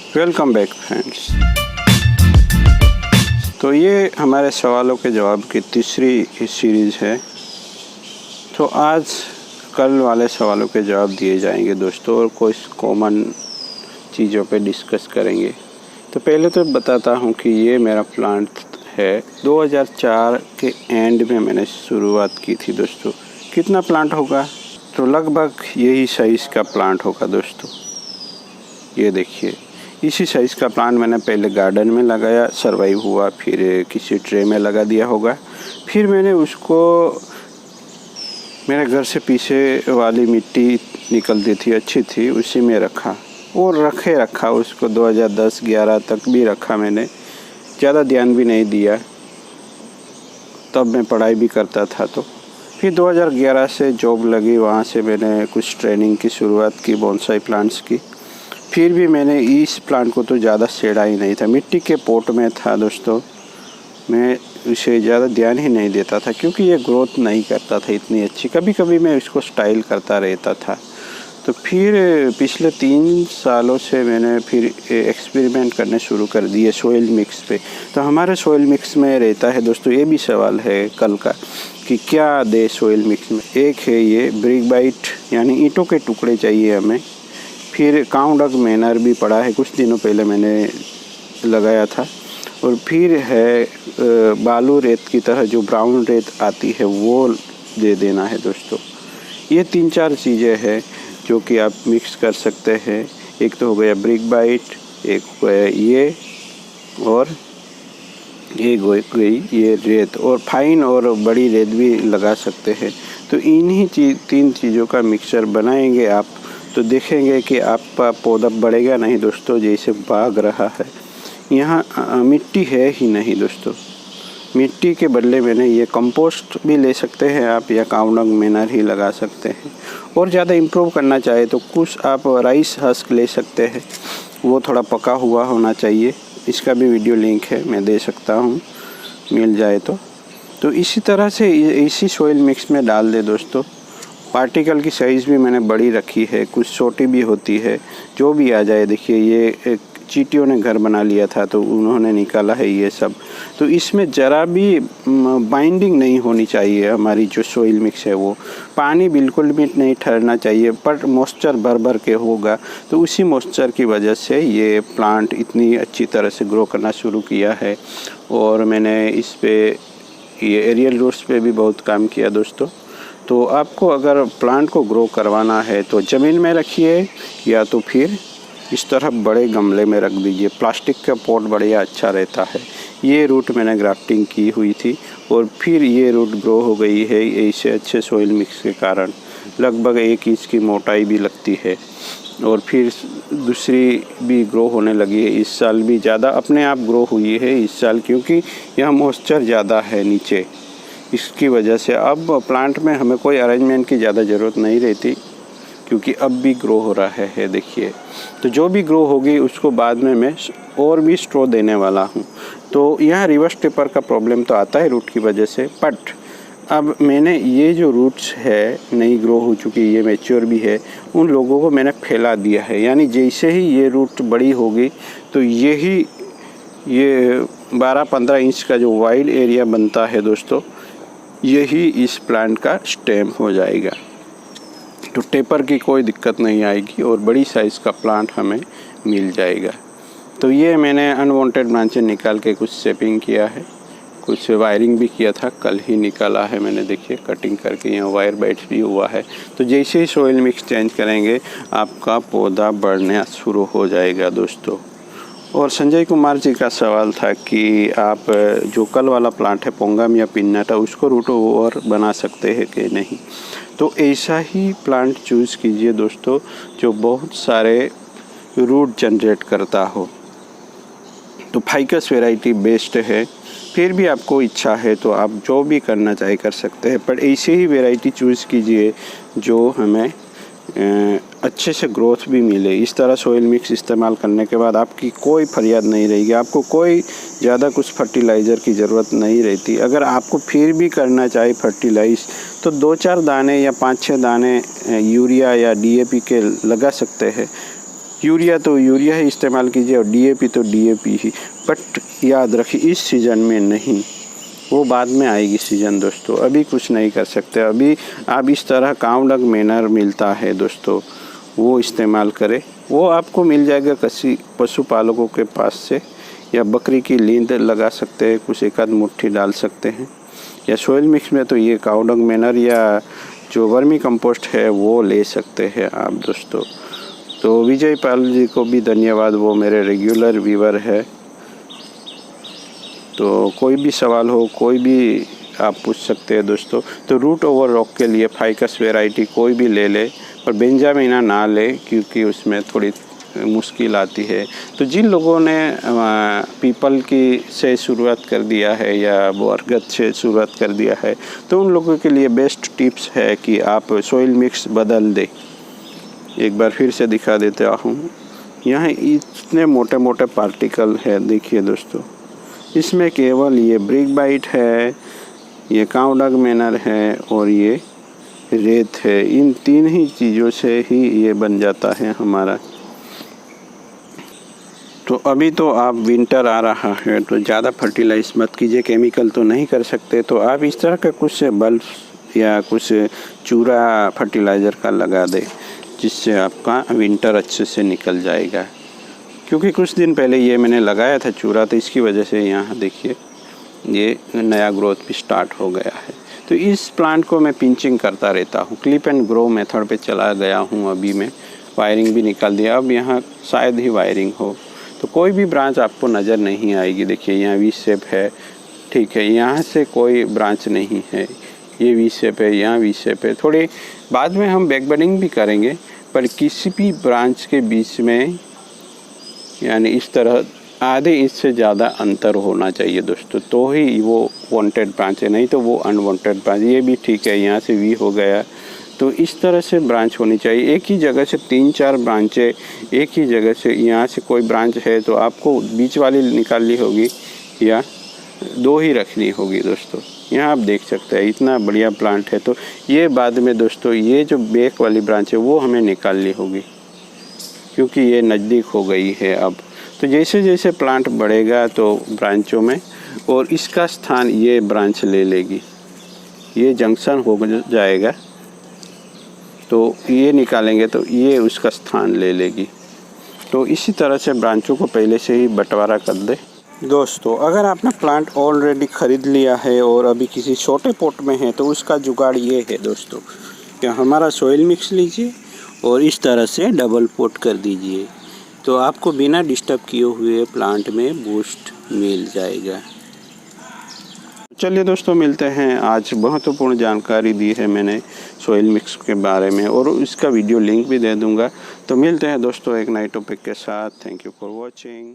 Welcome back friends. तो ये हमारे सवालों के जवाब की तीसरी सीरीज़ है। तो आज कल वाले सवालों के जवाब दिए जाएंगे दोस्तों, और कुछ कॉमन चीज़ों पे डिस्कस करेंगे। तो पहले तो बताता हूँ कि ये मेरा प्लांट है 2004 के एंड में मैंने शुरुआत की थी दोस्तों। कितना प्लांट होगा? तो लगभग यही साइज़ का प्लांट होगा दोस्तों। ये देखिए, इसी साइज़ का प्लांट मैंने पहले गार्डन में लगाया, सरवाइव हुआ, फिर किसी ट्रे में लगा दिया होगा। फिर मैंने उसको मेरे घर से पीछे वाली मिट्टी निकलती थी, अच्छी थी, उसी में रखा और रखा उसको 2010-11 तक भी रखा मैंने। ज़्यादा ध्यान भी नहीं दिया, तब मैं पढ़ाई भी करता था। तो फिर 2011 से जॉब लगी, वहाँ से मैंने कुछ ट्रेनिंग की शुरुआत की बोनसाई प्लांट्स की। फिर भी मैंने इस प्लांट को तो ज़्यादा छेड़ा ही नहीं था, मिट्टी के पॉट में था दोस्तों। मैं उसे ज़्यादा ध्यान ही नहीं देता था क्योंकि ये ग्रोथ नहीं करता था इतनी अच्छी। कभी कभी मैं इसको स्टाइल करता रहता था। तो फिर पिछले 3 सालों से मैंने फिर एक्सपेरिमेंट करने शुरू कर दिए सॉइल मिक्स पे। तो हमारे सॉइल मिक्स में रहता है दोस्तों, ये भी सवाल है कल का कि क्या दे सॉइल मिक्स में। एक है ये ब्रिक बाइट, यानी ईंटों के टुकड़े चाहिए हमें। फिर काउ डंग मैनर भी पड़ा है, कुछ दिनों पहले मैंने लगाया था। और फिर है बालू रेत की तरह जो ब्राउन रेत आती है, वो दे देना है दोस्तों। ये 3-4 चीज़ें हैं जो कि आप मिक्स कर सकते हैं। एक तो हो गया ब्रिक बाइट, एक हो गया ये, और एक हो गई ये रेत, और फाइन और बड़ी रेत भी लगा सकते हैं। तो इन्हीं 3 चीज़ों का मिक्सचर बनाएंगे आप, तो देखेंगे कि आपका पौधा बढ़ेगा नहीं दोस्तों, जैसे भाग रहा है। यहाँ मिट्टी है ही नहीं दोस्तों। मिट्टी के बदले मैंने ये कंपोस्ट भी ले सकते हैं आप, या काउ डंग मैनर ही लगा सकते हैं। और ज़्यादा इम्प्रूव करना चाहे तो कुछ आप राइस हस्क ले सकते हैं, वो थोड़ा पका हुआ होना चाहिए। इसका भी वीडियो लिंक है, मैं दे सकता हूँ, मिल जाए तो इसी तरह से इसी सॉइल मिक्स में डाल दे दोस्तों। पार्टिकल की साइज़ भी मैंने बड़ी रखी है, कुछ छोटी भी होती है, जो भी आ जाए। देखिए, ये चींटियों ने घर बना लिया था तो उन्होंने निकाला है ये सब। तो इसमें ज़रा भी बाइंडिंग नहीं होनी चाहिए। हमारी जो सॉइल मिक्स है वो पानी बिल्कुल भी नहीं ठहरना चाहिए, पर मॉइस्चर भर के होगा। तो उसी मॉइस्चर की वजह से ये प्लांट इतनी अच्छी तरह से ग्रो करना शुरू किया है। और मैंने इस पर ये एरियल रूट्स पे भी बहुत काम किया दोस्तों। तो आपको अगर प्लांट को ग्रो करवाना है तो ज़मीन में रखिए, या तो फिर इस तरह बड़े गमले में रख दीजिए। प्लास्टिक का पॉट बढ़िया अच्छा रहता है। ये रूट मैंने ग्राफ्टिंग की हुई थी और फिर ये रूट ग्रो हो गई है ऐसे अच्छे सॉइल मिक्स के कारण। लगभग 1 इंच की मोटाई भी लगती है, और फिर दूसरी भी ग्रो होने लगी है। इस साल भी ज़्यादा अपने आप ग्रो हुई है इस साल, क्योंकि यहाँ मॉइस्चर ज़्यादा है नीचे। इसकी वजह से अब प्लांट में हमें कोई अरेंजमेंट की ज़्यादा ज़रूरत नहीं रहती, क्योंकि अब भी ग्रो हो रहा है देखिए। तो जो भी ग्रो होगी उसको बाद में मैं और भी स्ट्रो देने वाला हूँ। तो यहाँ रिवर्स टेपर का प्रॉब्लम तो आता है रूट की वजह से, बट अब मैंने ये जो रूट्स है नई ग्रो हो चुकी, ये मैच्योर भी है, उन लोगों को मैंने फैला दिया है। यानी जैसे ही ये रूट बड़ी होगी तो ये 12-15 इंच का जो वाइड एरिया बनता है दोस्तों, यही इस प्लांट का स्टेम हो जाएगा। तो टेपर की कोई दिक्कत नहीं आएगी और बड़ी साइज़ का प्लांट हमें मिल जाएगा। तो ये मैंने अनवांटेड ब्रांचें निकाल के कुछ शेपिंग किया है, कुछ वायरिंग भी किया था, कल ही निकाला है मैंने। देखिए, कटिंग करके यहाँ वायर बाइट्स भी हुआ है। तो जैसे ही सॉइल मिक्स चेंज करेंगे आपका पौधा बढ़ना शुरू हो जाएगा दोस्तों। और संजय कुमार जी का सवाल था कि आप जो कल वाला प्लांट है पोंगम या पिन्नाटा, उसको रूट ओवर बना सकते हैं कि नहीं। तो ऐसा ही प्लांट चूज़ कीजिए दोस्तों जो बहुत सारे रूट जनरेट करता हो। तो फाइकस वैरायटी बेस्ट है। फिर भी आपको इच्छा है तो आप जो भी करना चाहे कर सकते हैं, पर ऐसे ही वैरायटी चूज़ कीजिए जो हमें अच्छे से ग्रोथ भी मिले। इस तरह सॉइल मिक्स इस्तेमाल करने के बाद आपकी कोई फरियाद नहीं रहेगी, आपको कोई ज़्यादा कुछ फर्टिलाइज़र की ज़रूरत नहीं रहती। अगर आपको फिर भी करना चाहे फर्टिलाइज़, तो 2-4 दाने या 5-6 दाने यूरिया या DAP के लगा सकते हैं। यूरिया तो यूरिया ही इस्तेमाल कीजिए और डीएपी तो डीएपी ही, बट याद रखिए इस सीज़न में नहीं, वो बाद में आएगी सीज़न दोस्तों, अभी कुछ नहीं कर सकते। अभी आप इस तरह कावडंग मैनर मिलता है दोस्तों, वो इस्तेमाल करें, वो आपको मिल जाएगा किसी पशुपालकों के पास से, या बकरी की लींद लगा सकते हैं, कुछ एक आध मुट्ठी डाल सकते हैं, या सोइल मिक्स में तो ये कावडंग मैनर या जो वर्मी कंपोस्ट है वो ले सकते हैं आप दोस्तों। तो विजय पाल जी को भी धन्यवाद, वो मेरे रेगुलर व्यूअर है। तो कोई भी सवाल हो, कोई भी आप पूछ सकते हैं दोस्तों। तो रूट ओवर रॉक के लिए फाइकस वैरायटी कोई भी ले ले, पर बेंजामिना ना ले, क्योंकि उसमें थोड़ी मुश्किल आती है। तो जिन लोगों ने पीपल की से शुरुआत कर दिया है या बरगद से शुरुआत कर दिया है, तो उन लोगों के लिए बेस्ट टिप्स है कि आप सोइल मिक्स बदल दें। एक बार फिर से दिखा देता हूँ, यहाँ इतने मोटे मोटे पार्टिकल है, देखिए दोस्तों, इसमें केवल ये ब्रिक बाइट है, ये कावडंग मैनर है और ये रेत है। इन तीन ही चीज़ों से ही ये बन जाता है हमारा। तो अभी तो आप विंटर आ रहा है, तो ज़्यादा फर्टिलाइज मत कीजिए, केमिकल तो नहीं कर सकते, तो आप इस तरह का कुछ बल्ब या कुछ चूरा फर्टिलाइज़र का लगा दें, जिससे आपका विंटर अच्छे से निकल जाएगा। क्योंकि कुछ दिन पहले ये मैंने लगाया था चूरा, तो इसकी वजह से यहाँ देखिए ये नया ग्रोथ भी स्टार्ट हो गया है। तो इस प्लांट को मैं पिंचिंग करता रहता हूँ, क्लिप एंड ग्रो मेथड पे चला गया हूँ। अभी मैं वायरिंग भी निकाल दिया, अब यहाँ शायद ही वायरिंग हो, तो कोई भी ब्रांच आपको नज़र नहीं आएगी। देखिए यहाँ वी शेप है, ठीक है, यहाँ से कोई ब्रांच नहीं है, ये वी शेप है, यहाँ वी शेप है। थोड़ी बाद में हम बैक बडिंग भी करेंगे, पर किसी भी ब्रांच के बीच में यानी इस तरह आधे इंच से ज़्यादा अंतर होना चाहिए दोस्तों, तो ही वो वांटेड ब्रांच है, नहीं तो वो अनवांटेड ब्रांच। ये भी ठीक है, यहाँ से वी हो गया, तो इस तरह से ब्रांच होनी चाहिए। एक ही जगह से 3-4 ब्रांचें, एक ही जगह से यहाँ से कोई ब्रांच है तो आपको बीच वाली निकालनी होगी या 2 ही रखनी होगी दोस्तों। यहाँ आप देख सकते हैं इतना बढ़िया प्लांट है। तो ये बाद में दोस्तों ये जो बैक वाली ब्रांच है वो हमें निकालनी होगी, क्योंकि ये नज़दीक हो गई है अब। तो जैसे जैसे प्लांट बढ़ेगा तो ब्रांचों में, और इसका स्थान ये ब्रांच ले लेगी, ये जंक्शन हो जाएगा, तो ये निकालेंगे तो ये उसका स्थान ले लेगी। तो इसी तरह से ब्रांचों को पहले से ही बंटवारा कर दे। दोस्तों अगर आपने प्लांट ऑलरेडी ख़रीद लिया है और अभी किसी छोटे पॉट में है, तो उसका जुगाड़ ये है दोस्तों कि हमारा सॉइल मिक्स लीजिए और इस तरह से डबल पॉट कर दीजिए, तो आपको बिना डिस्टर्ब किए हुए प्लांट में बूस्ट मिल जाएगा। चलिए दोस्तों मिलते हैं। आज महत्वपूर्ण जानकारी दी है मैंने सॉइल मिक्स के बारे में, और इसका वीडियो लिंक भी दे दूंगा। तो मिलते हैं दोस्तों एक नए टॉपिक के साथ। Thank you for watching.